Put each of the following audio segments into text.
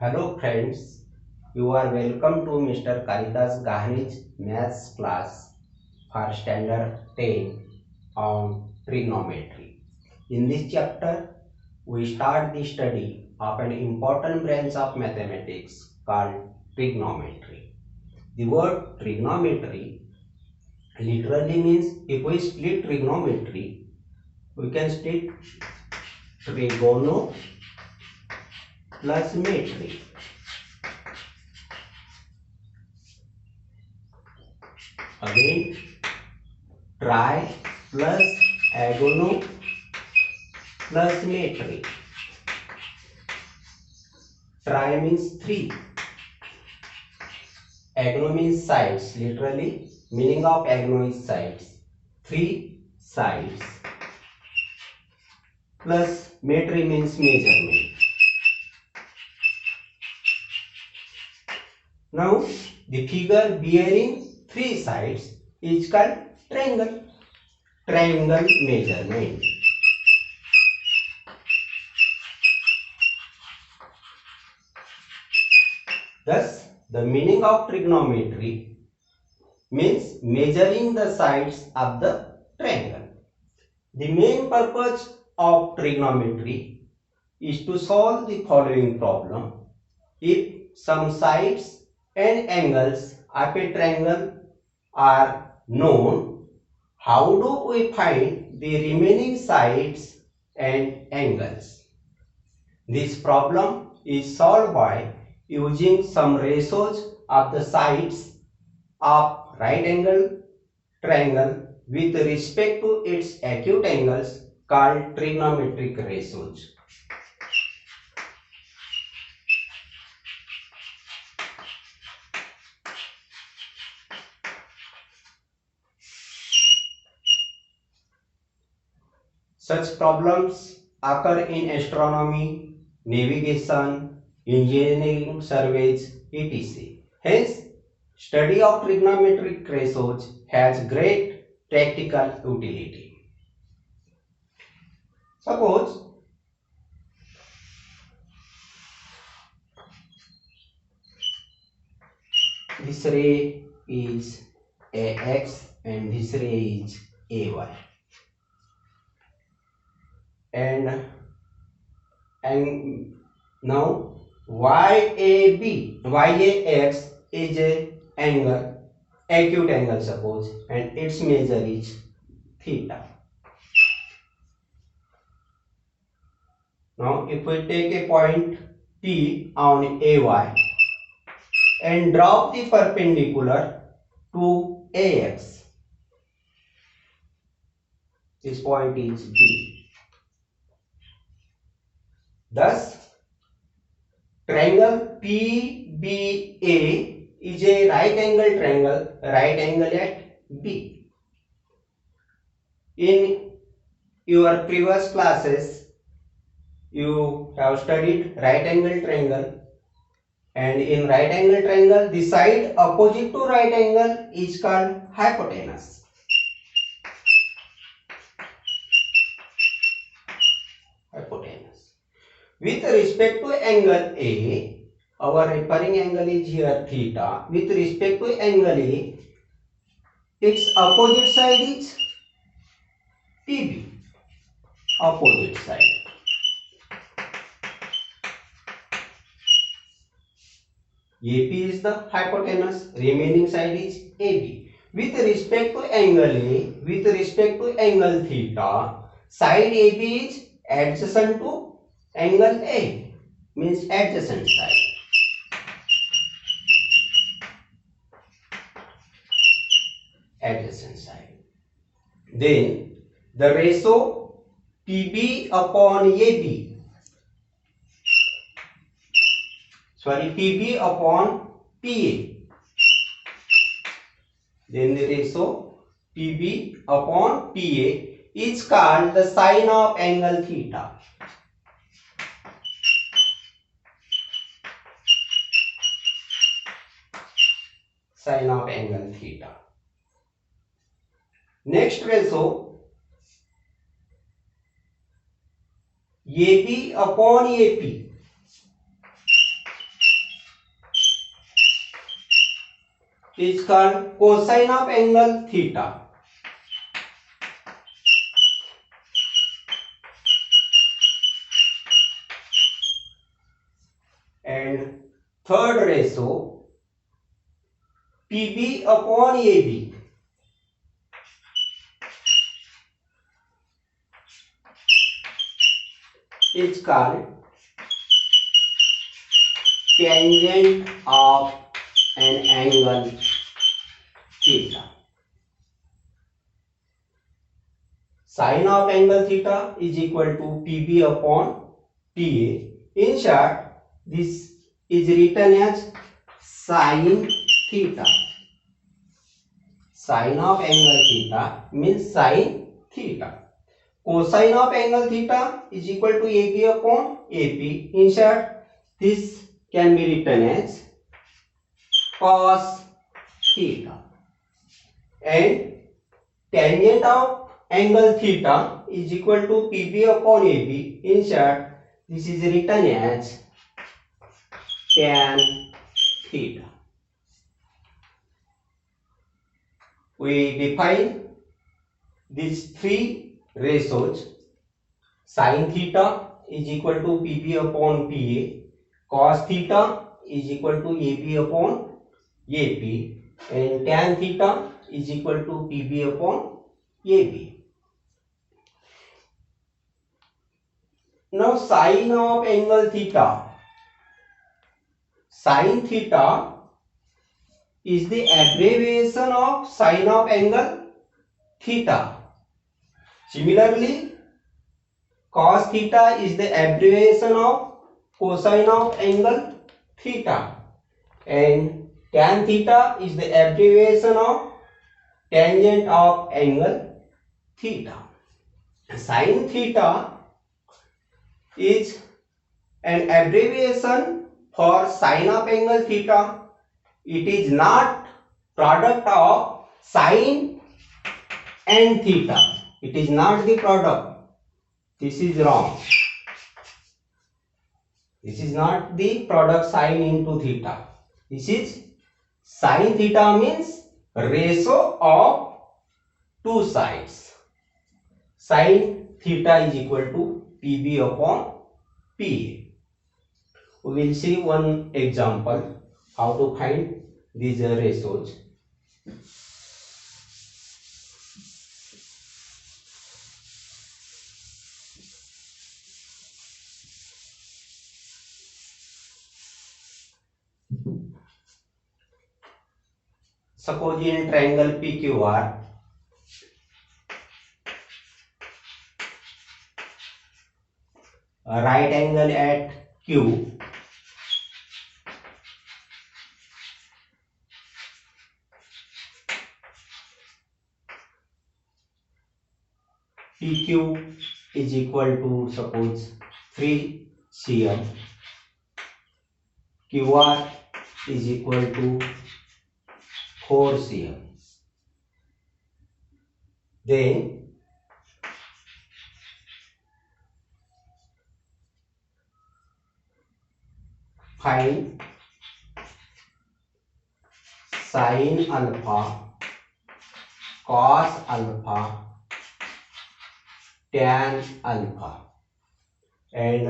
Hello friends, you are welcome to Mr. Karitas Gahanich Maths class for Standard 10 on trigonometry. In this chapter, we start the study of an important branch of mathematics called trigonometry. The word trigonometry literally means if we split trigonometry, we can split trigono plus metry. Again, tri plus agono plus metry. Tri means 3. Agono means sides. Literally, meaning of agono is sides. 3 sides. Plus metry means measurement. Now, the figure bearing 3 sides is called triangle. Triangle measurement. Thus, the meaning of trigonometry means measuring the sides of the triangle. The main purpose of trigonometry is to solve the following problem. If some sides and angles of a triangle are known, how do we find the remaining sides and angles? This problem is solved by using some ratios of the sides of right angle triangle with respect to its acute angles called trigonometric ratios. Such problems occur in astronomy, navigation, engineering surveys, etc. Hence, study of trigonometric ratios has great practical utility. Suppose this ray is AX and this ray is AY. And now YAX is a angle, acute angle suppose, and its measure is theta. Now if we take a point P on AY and drop the perpendicular to AX, this point is B. Thus, triangle PBA is a right angle triangle, right angle at B. In your previous classes, you have studied right angle triangle, and in right angle triangle, the side opposite to right angle is called hypotenuse. With respect to angle A, our referring angle is here theta. With respect to angle A, its opposite side is PB. Opposite side. AP is the hypotenuse, remaining side is AB. With respect to angle A, with respect to angle theta, side AB is adjacent to angle A, means adjacent side. Adjacent side. Then the ratio PB upon AB, PB upon PA. Then the ratio PB upon PA is called the sine of angle theta. Sine of angle theta. Next ratio AB upon AP. is called cosine of angle theta. And third ratio, PB upon AB is called tangent of an angle theta. Sine of angle theta is equal to PB upon PA. In short, this is written as sine theta. Sine of angle theta means sine theta. Cosine of angle theta is equal to AB upon AP. In short, this can be written as cos theta. And tangent of angle theta is equal to PB upon AB. In short, this is written as tan theta. We define these three ratios. Sin theta is equal to PB upon PA. Cos theta is equal to AB upon AP. And tan theta is equal to PB upon AB. Now sine of angle theta. Sin theta is the abbreviation of sine of angle theta. Similarly, cos theta is the abbreviation of cosine of angle theta. And tan theta is the abbreviation of tangent of angle theta. Sin theta is an abbreviation for sine of angle theta. It is not product of sine and theta. It is not the product. This is wrong. This is not the product sine into theta. This is sine theta means ratio of two sides. Sine theta is equal to PB upon PA. We will see one example how to find these ratios. Suppose in triangle PQR, a right angle at Q, PQ is equal to suppose 3 cm, QR is equal to 4 cm. Then find sin alpha, cos alpha, tan alpha. And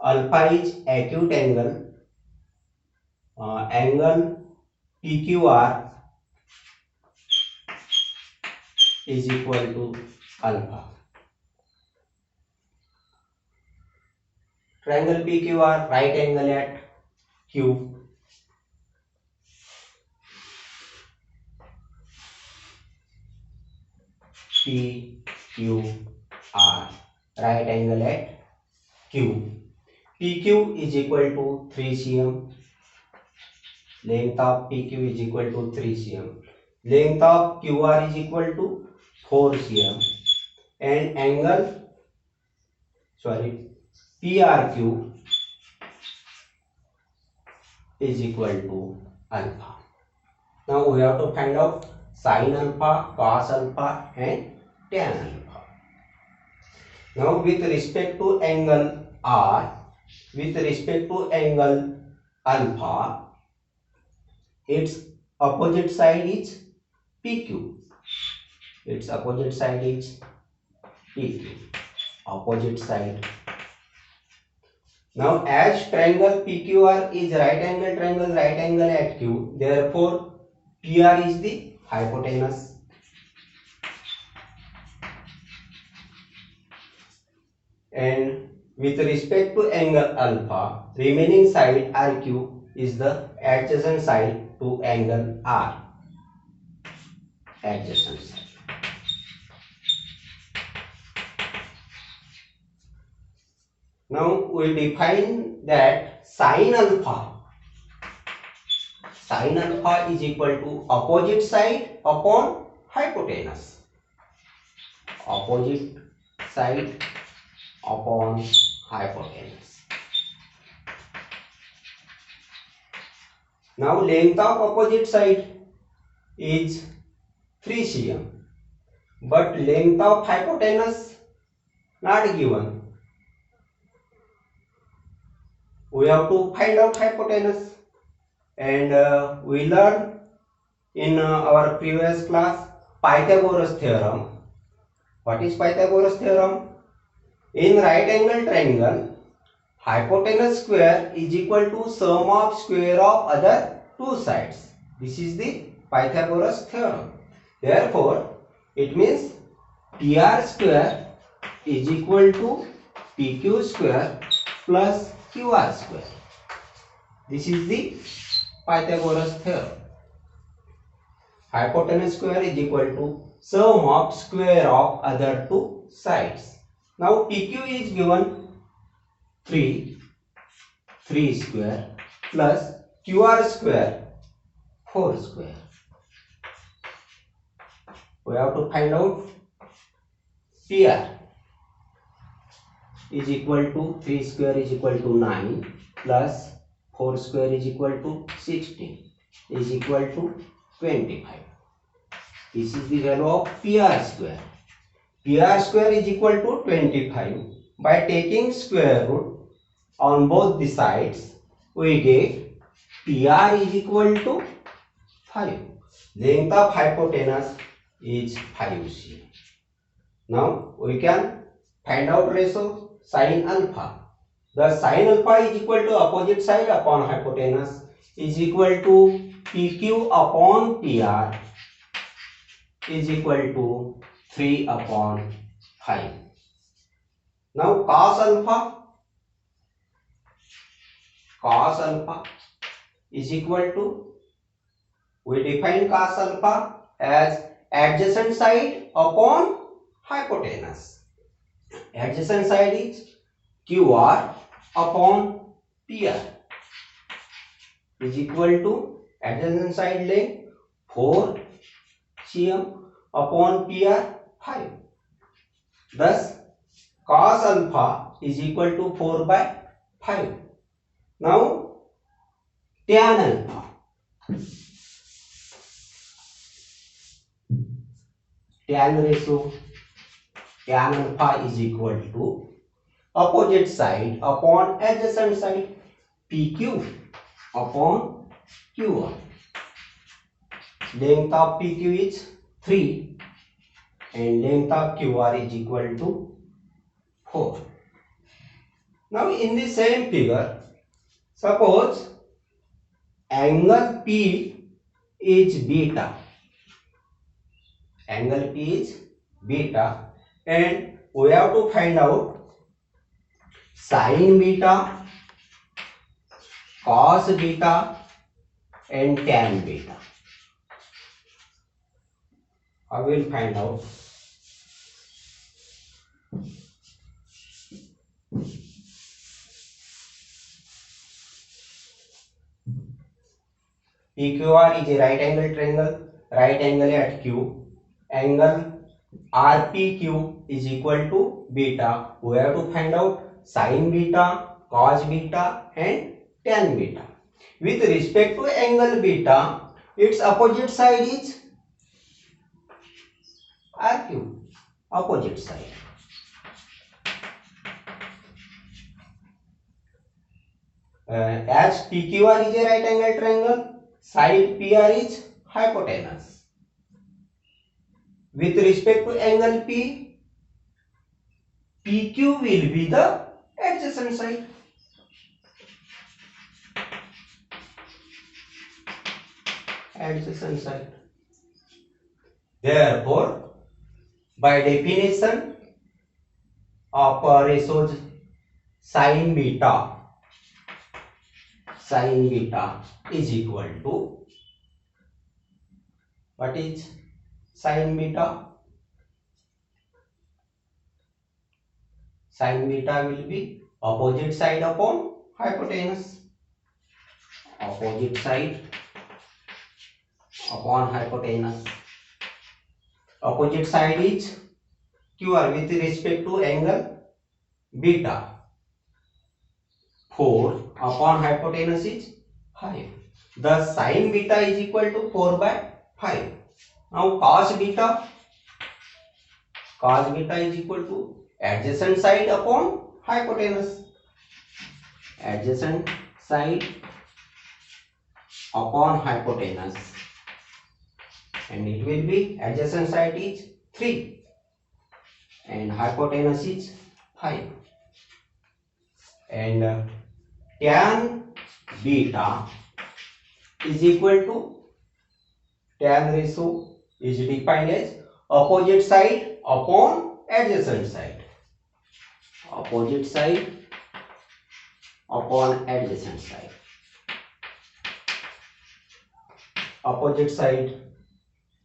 alpha is acute angle. Angle PQR is equal to alpha. Triangle PQR, right angle at Q. PQR, right angle at Q. PQ is equal to 3 cm. Length of PQ is equal to 3 cm. Length of QR is equal to 4 cm. And angle, PRQ is equal to alpha. Now we have to find out sin alpha, cos alpha and tan alpha. Now with respect to angle R, with respect to angle alpha, its opposite side is PQ. Its opposite side is PQ. Opposite side. Now as triangle PQR is right angle at Q, therefore PR is the hypotenuse. And with respect to angle alpha, remaining side RQ is the adjacent side to angle R. Adjacent side. Now we define that sin alpha is equal to opposite side upon hypotenuse. Opposite side upon hypotenuse. Now length of opposite side is 3 cm, but length of hypotenuse not given. We have to find out hypotenuse, and we learned in our previous class Pythagoras theorem. What is Pythagoras theorem? In right angle triangle, hypotenuse square is equal to sum of square of other two sides. This is the Pythagoras theorem. Therefore, it means PR square is equal to PQ square plus QR square. This is the Pythagoras theorem. Hypotenuse square is equal to sum of square of other two sides. Now PQ is given 3 square plus QR square 4 square. We have to find out PR is equal to 3 square is equal to 9 plus 4 square is equal to 16 is equal to 25. This is the value of PR square. PR square is equal to 25. By taking square root on both the sides, we get PR is equal to 5. Length of hypotenuse is 5 cm. Now we can find out ratio sin alpha. The sin alpha is equal to opposite side upon hypotenuse is equal to PQ upon PR is equal to 3 upon 5. Now cos alpha is equal to, we define cos alpha as adjacent side upon hypotenuse. Adjacent side is QR upon PR is equal to adjacent side length 4 cm upon PR 5. Thus cos alpha is equal to 4 by 5. Now tan alpha. Tan ratio, tan alpha is equal to opposite side upon adjacent side PQ upon QR. Length of PQ is 3 and length of QR is equal to 4. Now in the same figure, suppose angle P is beta. Angle P is beta and we have to find out sin beta, cos beta and tan beta. I will find out. PQR is a right angle triangle, right angle at Q. Angle RPQ is equal to beta. We have to find out sin beta, cos beta and tan beta. With respect to angle beta, its opposite side is RQ, opposite side. As PQR is a right angle triangle, side PR is hypotenuse. With respect to angle P, PQ will be the adjacent side. Adjacent side. Therefore, by definition of ratios sin beta is equal to, what is sin beta? Sin beta will be opposite side upon hypotenuse. Opposite side upon hypotenuse. Opposite side is QR with respect to angle beta. 4 upon hypotenuse is 5. The sin beta is equal to 4 by 5. Now cos beta is equal to adjacent side upon hypotenuse. Adjacent side upon hypotenuse, and it will be adjacent side is 3 and hypotenuse is 5, and tan beta is equal to, tan ratio is defined as opposite side upon adjacent side. Opposite side upon adjacent side. Opposite side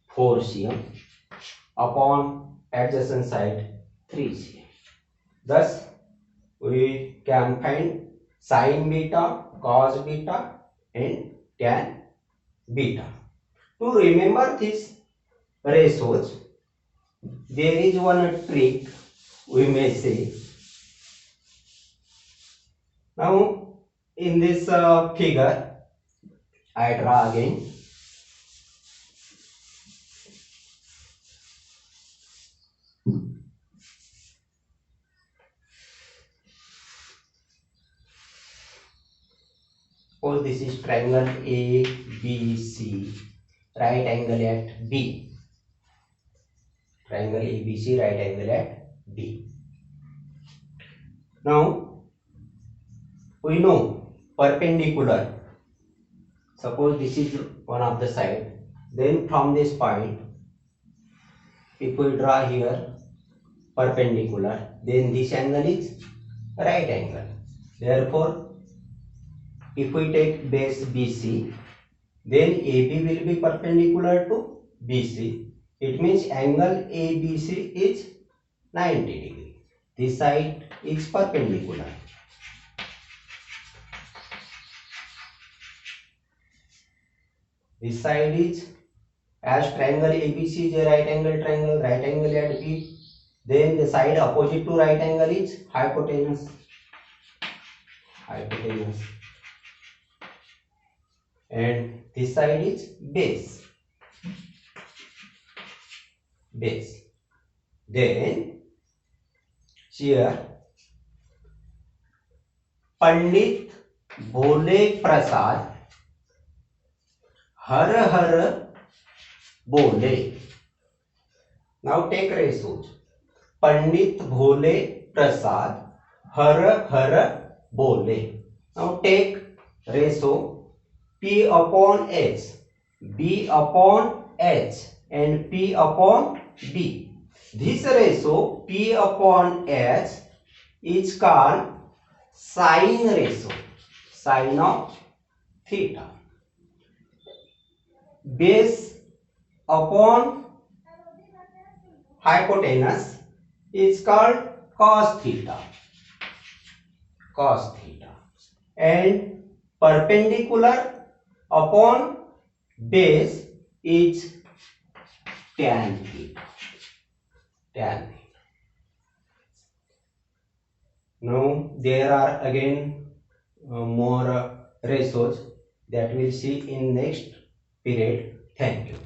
4 cm upon adjacent side 3 cm. Thus, we can find sin beta, cos beta, and tan beta. To remember these ratios, there is one trick we may say. Now, in this figure, I draw again. Suppose this is triangle ABC, right angle at B. Triangle ABC, right angle at B. Now, we know perpendicular. Suppose this is one of the side. Then from this point, if we draw here perpendicular, then this angle is right angle. Therefore, if we take base BC, then AB will be perpendicular to BC. It means angle ABC is 90 degree. This side is perpendicular. This side is, as triangle ABC is a right angle triangle, right angle at B, then the side opposite to right angle is hypotenuse. Hypotenuse. And this side is base. Base. Then here Pandit Bole Prasad Har Har Bole. Now take ratios. Pandit Bole Prasad Har Har Bole. Now take ratio P upon H, B upon H, and P upon B. This ratio P upon H is called sine ratio, sine of theta. Base upon hypotenuse is called cos theta, cos theta, and perpendicular upon base is tan theta, tan theta. Now there are again more ratios that we'll see in next period. Thank you.